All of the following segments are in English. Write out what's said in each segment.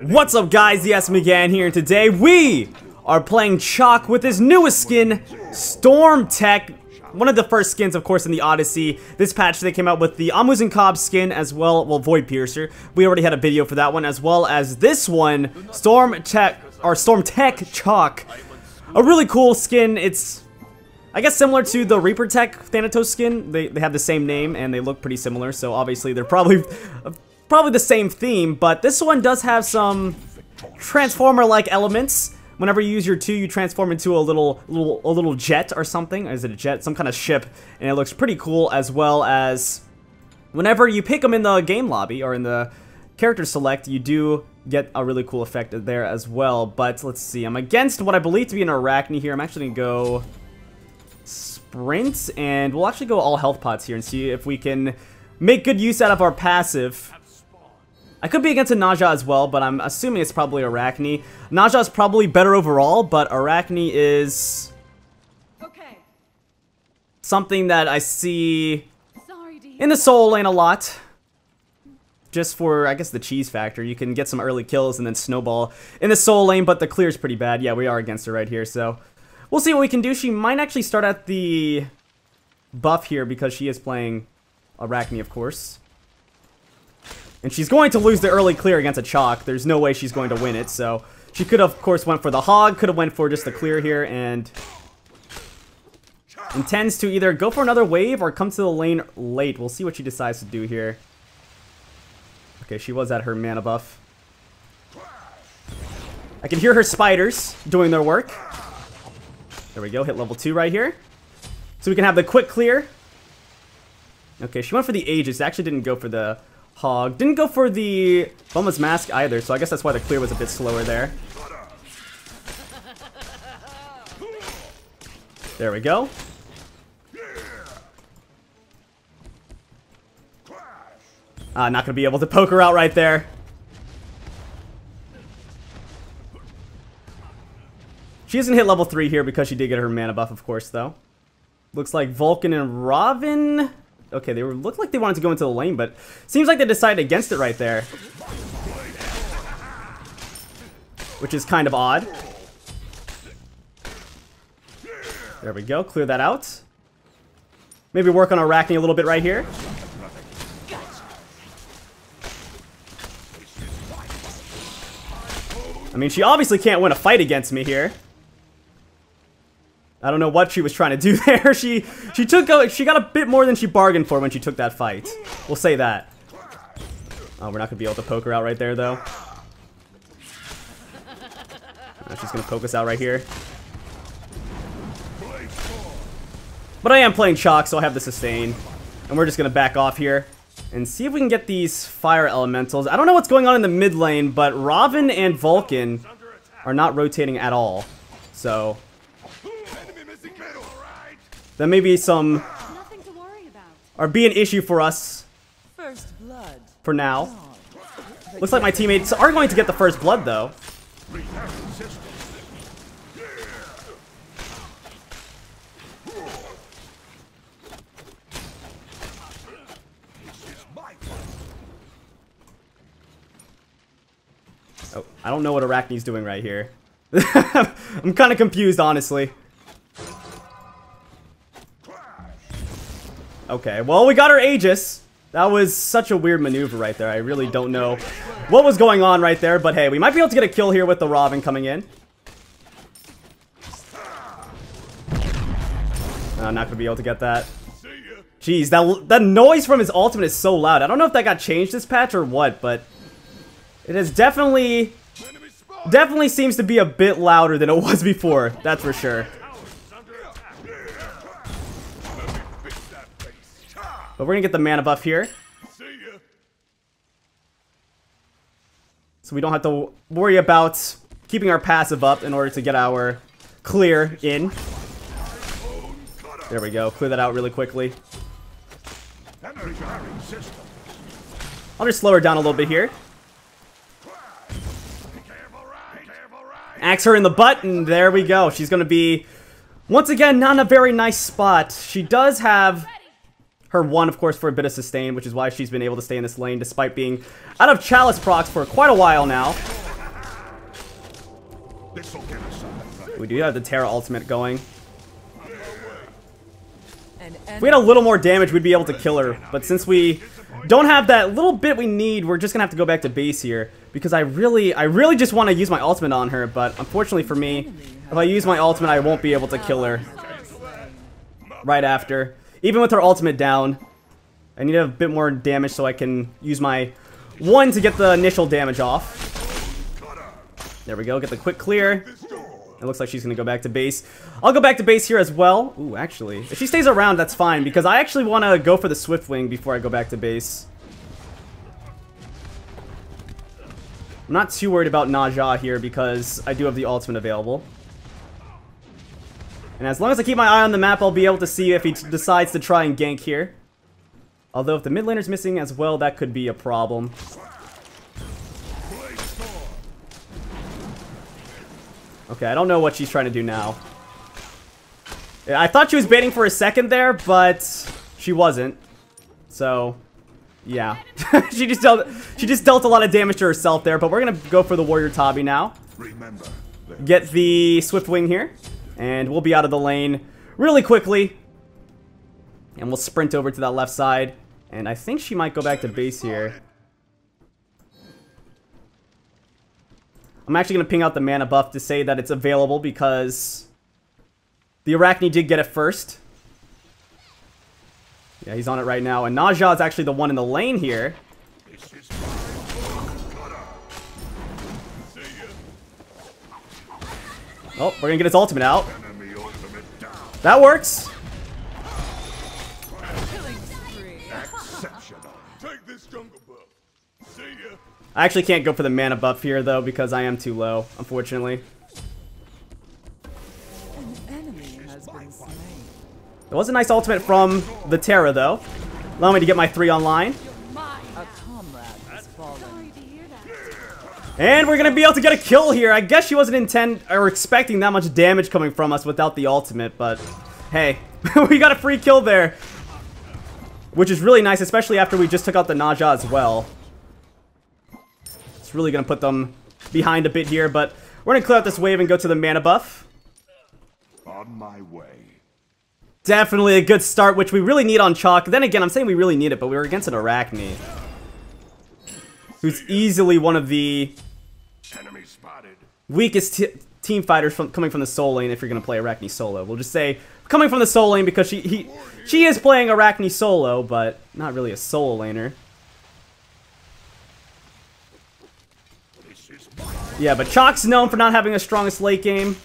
What's up guys, yes, McGann here, and today we are playing Chaac with his newest skin, Storm Tech. One of the first skins, of course, in the Odyssey. This patch they came out with the Amus and Cobb skin as well, Void Piercer. We already had a video for that one, as well as this one, Storm Tech Chaac. A really cool skin. It's, I guess, similar to the Reaper Tech Thanatos skin. They have the same name and they look pretty similar, so obviously they're probably the same theme, but this one does have some Transformer-like elements. Whenever you use your 2, you transform into a little jet or something. Is it a jet? Some kind of ship, and it looks pretty cool, as well as whenever you pick them in the game lobby or in the character select, you do get a really cool effect there as well. But let's see, I'm against what I believe to be an Arachne here. I'm actually gonna go sprint, and we'll actually go all health pots here and see if we can make good use out of our passive. I could be against a Naja as well, but I'm assuming it's probably Arachne. Naja is probably better overall, but Arachne is something that I see in the solo lane a lot. Just for, I guess, the cheese factor. You can get some early kills and then snowball in the solo lane, but the clear is pretty bad. Yeah, we are against her right here, so we'll see what we can do. She might actually start at the buff here because she is playing Arachne, of course. And she's going to lose the early clear against a Chaac. There's no way she's going to win it, so she could have, of course, went for the hog, could have went for just the clear here, and intends to either go for another wave or come to the lane late. We'll see what she decides to do here. Okay, she was at her mana buff. I can hear her spiders doing their work. There we go, hit level 2 right here. So we can have the quick clear. Okay, she went for the Aegis, actually didn't go for the hog. Didn't go for the Boma's Mask either, so I guess that's why the clear was a bit slower there. There we go. Not gonna be able to poke her out right there. She doesn't hit level 3 here because she did get her mana buff, of course, though. Looks like Vulcan and Robin. Okay, they looked like they wanted to go into the lane, but seems like they decided against it right there. Which is kind of odd. There we go, clear that out. Maybe work on Arachne a little bit right here. I mean, she obviously can't win a fight against me here. I don't know what she was trying to do there. She got a bit more than she bargained for when she took that fight. We'll say that. Oh, we're not gonna be able to poke her out right there, though. She's gonna poke us out right here. But I am playing Chaac, so I have the sustain, and we're just gonna back off here and see if we can get these fire elementals. I don't know what's going on in the mid lane, but Robin and Vulcan are not rotating at all. So that may be some, or be an issue for us for now. Looks like my teammates are going to get the first blood, though. Oh, I don't know what Arachne's doing right here. I'm kind of confused, honestly. Okay, well, we got our Aegis. That was such a weird maneuver right there. I really don't know what was going on right there, but hey, we might be able to get a kill here with the Robin coming in. I'm not gonna be able to get that. Jeez, that noise from his ultimate is so loud. I don't know if that got changed this patch or what, but it is definitely seems to be a bit louder than it was before. That's for sure. But we're gonna get the mana buff here, so we don't have to worry about keeping our passive up in order to get our clear in. There we go, clear that out really quickly. I'll just slow her down a little bit here. Axe her in the butt, and there we go. She's gonna be, once again, not in a very nice spot. She does have her 1, of course, for a bit of sustain, which is why she's been able to stay in this lane despite being out of Chalice procs for quite a while now. We do have the Terra ultimate going. If we had a little more damage, we'd be able to kill her. But since we don't have that little bit we need, we're just gonna have to go back to base here. Because I really just want to use my ultimate on her. But unfortunately for me, if I use my ultimate, I won't be able to kill her right after. Even with her ultimate down, I need a bit more damage so I can use my one to get the initial damage off. There we go, get the quick clear. It looks like she's gonna go back to base. I'll go back to base here as well. Ooh, actually, if she stays around, that's fine, because I actually want to go for the Swift Wing before I go back to base. I'm not too worried about Naja here because I do have the ultimate available. And as long as I keep my eye on the map, I'll be able to see if he decides to try and gank here. Although if the mid laner's missing as well, that could be a problem. Okay, I don't know what she's trying to do now. I thought she was baiting for a second there, but she wasn't. So, yeah. she just dealt a lot of damage to herself there, but we're gonna go for the Warrior Tabi now. Get the Swift Wing here, and we'll be out of the lane really quickly. And we'll sprint over to that left side, and I think she might go back to base here. I'm actually going to ping out the mana buff to say that it's available because the Arachne did get it first. Yeah, he's on it right now. And Naja is actually the one in the lane here. Oh, we're going to get his ultimate out. That works. I actually can't go for the mana buff here, though, because I am too low, unfortunately. It was a nice ultimate from the Terra, though. Allow me to get my 3 online. And we're going to be able to get a kill here. I guess she wasn't expecting that much damage coming from us without the ultimate, but hey, we got a free kill there. Which is really nice, especially after we just took out the Naja as well. It's really going to put them behind a bit here, but we're going to clear out this wave and go to the mana buff. On my way. Definitely a good start, which we really need on Chaac. Then again, I'm saying we really need it, but we were against an Arachne, who's easily one of the weakest team fighters coming from the soul lane if you're going to play Arachne solo. We'll just say coming from the soul lane because she is playing Arachne solo, but not really a solo laner. Yeah, but Chaac's known for not having the strongest late game.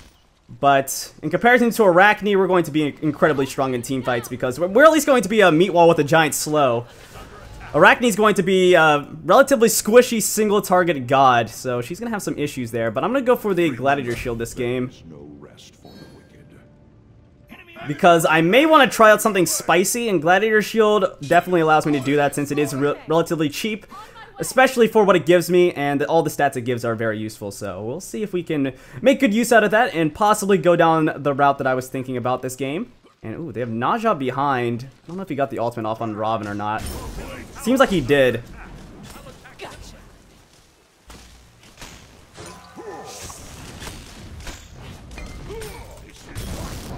But in comparison to Arachne, we're going to be incredibly strong in team fights because we're at least going to be a meat wall with a giant slow. Arachne's going to be a relatively squishy single target god, so she's going to have some issues there. But I'm going to go for the Gladiator Shield this game, because I may want to try out something spicy, and Gladiator Shield definitely allows me to do that since it is relatively cheap. Especially for what it gives me, and all the stats it gives are very useful, so we'll see if we can make good use out of that and possibly go down the route that I was thinking about this game. And ooh, they have Naja behind. I don't know if he got the ultimate off on Robin or not. Seems like he did.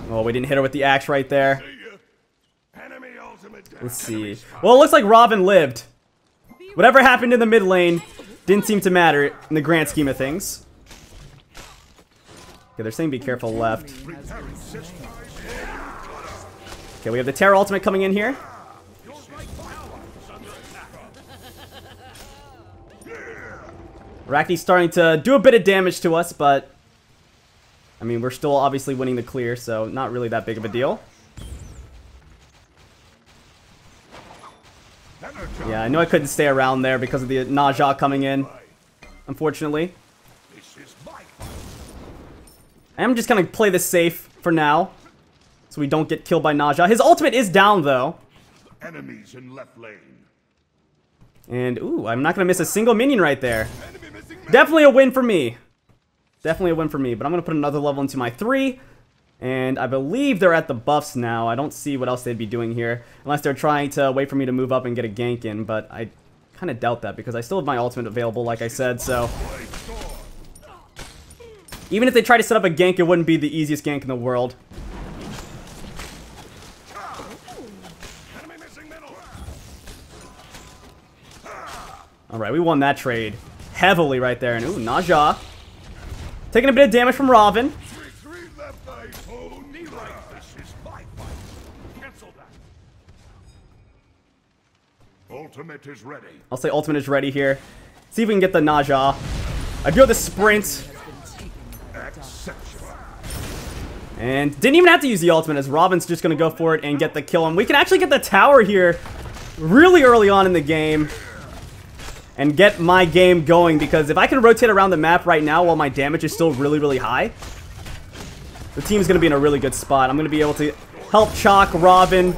Oh, we didn't hit her with the axe right there. Let's see. Well, it looks like Robin lived. Whatever happened in the mid lane didn't seem to matter in the grand scheme of things. Okay, they're saying be careful left. Okay, we have the Terra ultimate coming in here. Arachne's starting to do a bit of damage to us, but I mean, we're still obviously winning the clear, so not really that big of a deal. Yeah, I know I couldn't stay around there because of the Naja coming in, unfortunately. I'm just gonna play this safe for now, so we don't get killed by Naja. His ultimate is down, though. Enemies in left lane. And, ooh, I'm not gonna miss a single minion right there. Definitely a win for me. Definitely a win for me, but I'm gonna put another level into my 3. And I believe they're at the buffs now. I don't see what else they'd be doing here. Unless they're trying to wait for me to move up and get a gank in. But I kind of doubt that because I still have my ultimate available, like I said, so. Even if they try to set up a gank, it wouldn't be the easiest gank in the world. Alright, we won that trade heavily right there. And ooh, Naja. Taking a bit of damage from Robin. Ultimate is ready. I'll say ultimate is ready here. See if we can get the Naja. I do have the sprint. And didn't even have to use the ultimate, as Robin's just going to go for it and get the kill. And we can actually get the tower here really early on in the game and get my game going, because if I can rotate around the map right now while my damage is still really, really high, the team's going to be in a really good spot. I'm going to be able to help Chaac, Robin,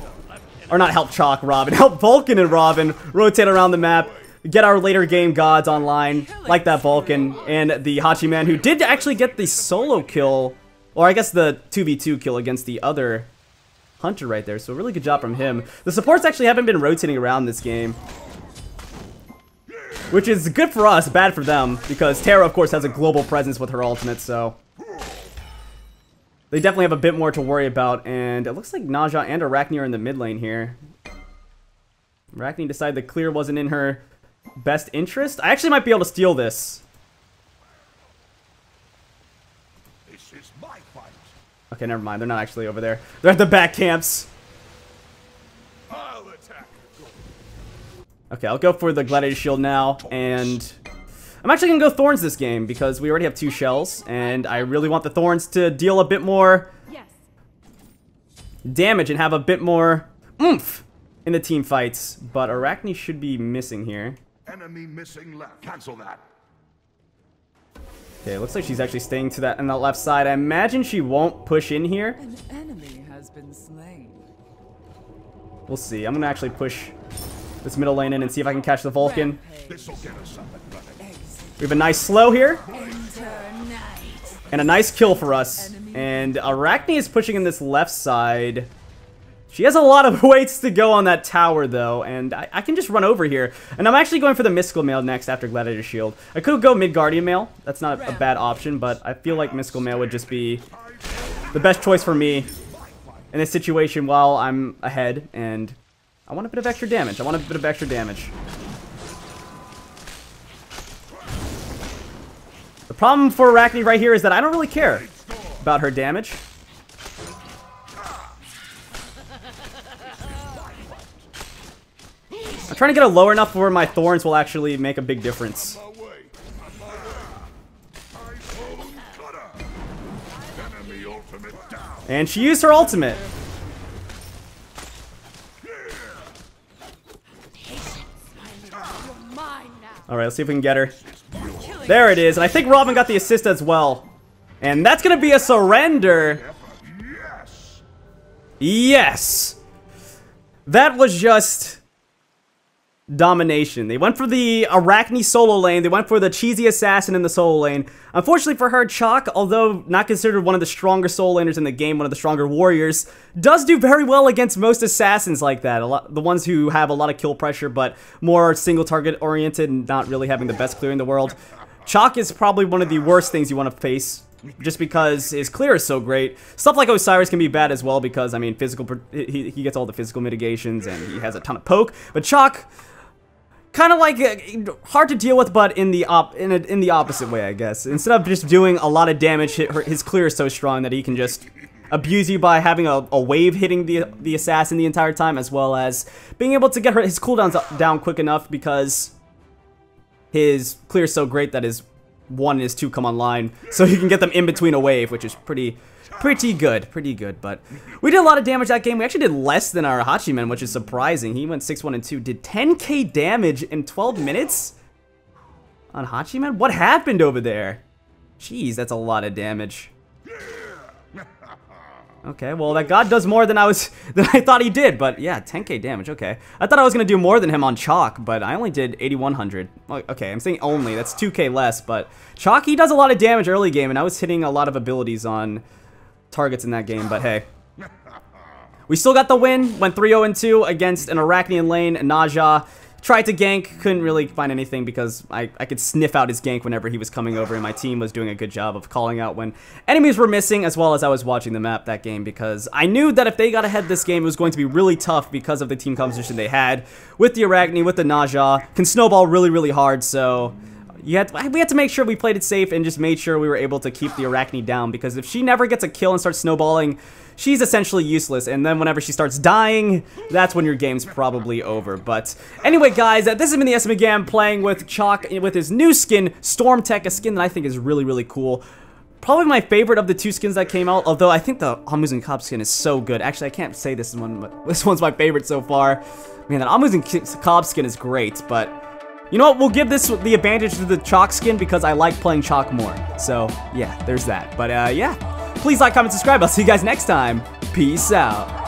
or not help Chaac, Robin, help Vulcan and Robin rotate around the map, get our later game gods online, like that Vulcan, and the Hachiman, who did actually get the solo kill, or I guess the 2v2 kill against the other Hunter right there, so a really good job from him. The supports actually haven't been rotating around this game, which is good for us, bad for them, because Terra, of course, has a global presence with her ultimate, so they definitely have a bit more to worry about. And it looks like Naja and Arachne are in the mid lane here. Arachne decided the clear wasn't in her best interest. I actually might be able to steal this. This is my fight. Okay, never mind. They're not actually over there. They're at the back camps. I'll attack. Okay, I'll go for the Gladiator Shield now, and I'm actually going to go Thorns this game, because we already have 2 shells, and I really want the Thorns to deal a bit more damage and have a bit more oomph in the team fights. But Arachne should be missing here. Enemy missing left. Cancel that. Okay, it looks like she's actually staying to that on the left side. I imagine she won't push in here. An enemy has been slain. We'll see. I'm going to actually push this middle lane in and see if I can catch the Vulcan. This'll get us up and running. We have a nice slow here. Enter night. And a nice kill for us. And Arachne is pushing in this left side. She has a lot of weights to go on that tower, though. And I can just run over here. And I'm actually going for the Mystical Mail next after Gladiator Shield. I could go mid-Guardian Mail. That's not a bad option. But I feel like Mystical Mail would just be the best choice for me in this situation while I'm ahead. And I want a bit of extra damage. The problem for Arachne right here is that I don't really care about her damage. I'm trying to get it low enough where my Thorns will actually make a big difference. And she used her ultimate. Alright, let's see if we can get her. There it is, and I think Robin got the assist as well. And that's gonna be a surrender. Yes! That was just domination. They went for the Arachne solo lane. They went for the cheesy assassin in the solo lane. Unfortunately for her, Chaac, although not considered one of the stronger solo laners in the game, one of the stronger warriors, does do very well against most assassins like that. The ones who have a lot of kill pressure, but more single target oriented and not really having the best clear in the world. Chaac is probably one of the worst things you want to face, just because his clear is so great. Stuff like Osiris can be bad as well, because, I mean, he gets all the physical mitigations, and he has a ton of poke. But Chaac, kind of like hard to deal with, but in the opposite way, I guess. Instead of just doing a lot of damage, his clear is so strong that he can just abuse you by having a wave hitting the assassin the entire time, as well as being able to get his cooldowns down quick enough, because his clear is so great that his 1 and his 2 come online, so he can get them in between a wave, which is pretty good. But we did a lot of damage that game. We actually did less than our Hachiman, which is surprising. He went 6-1 and 2, did 10k damage in 12 minutes on Hachiman. What happened over there? Jeez, that's a lot of damage. Okay, well, that god does more than I thought he did, but yeah, 10k damage, okay. I thought I was going to do more than him on Chaac, but I only did 8100. Okay, I'm saying only, that's 2k less, but Chaac, he does a lot of damage early game, and I was hitting a lot of abilities on targets in that game, but hey. We still got the win, went 3-0 and 2 against an Arachnian lane, Naja. Tried to gank, couldn't really find anything because I could sniff out his gank whenever he was coming over, and my team was doing a good job of calling out when enemies were missing, as well as I was watching the map that game, because I knew that if they got ahead this game, it was going to be really tough because of the team composition they had with the Arachne, with the Naja, can snowball really, really hard, so we had to make sure we played it safe and just made sure we were able to keep the Arachne down, because if she never gets a kill and starts snowballing, she's essentially useless, and then whenever she starts dying, that's when your game's probably over. But anyway, guys, this has been the SMGAM playing with Chaac with his new skin, Storm Tech, a skin that I think is really, really cool. Probably my favorite of the 2 skins that came out, although I think the Amuzen Cobb skin is so good. Actually, I can't say this one, but this one's my favorite so far. Man, that Amuzen Cobb skin is great, but you know what? We'll give this the advantage to the Chaac skin because I like playing Chaac more. So, yeah, there's that. But, yeah. Please like, comment, subscribe. I'll see you guys next time. Peace out.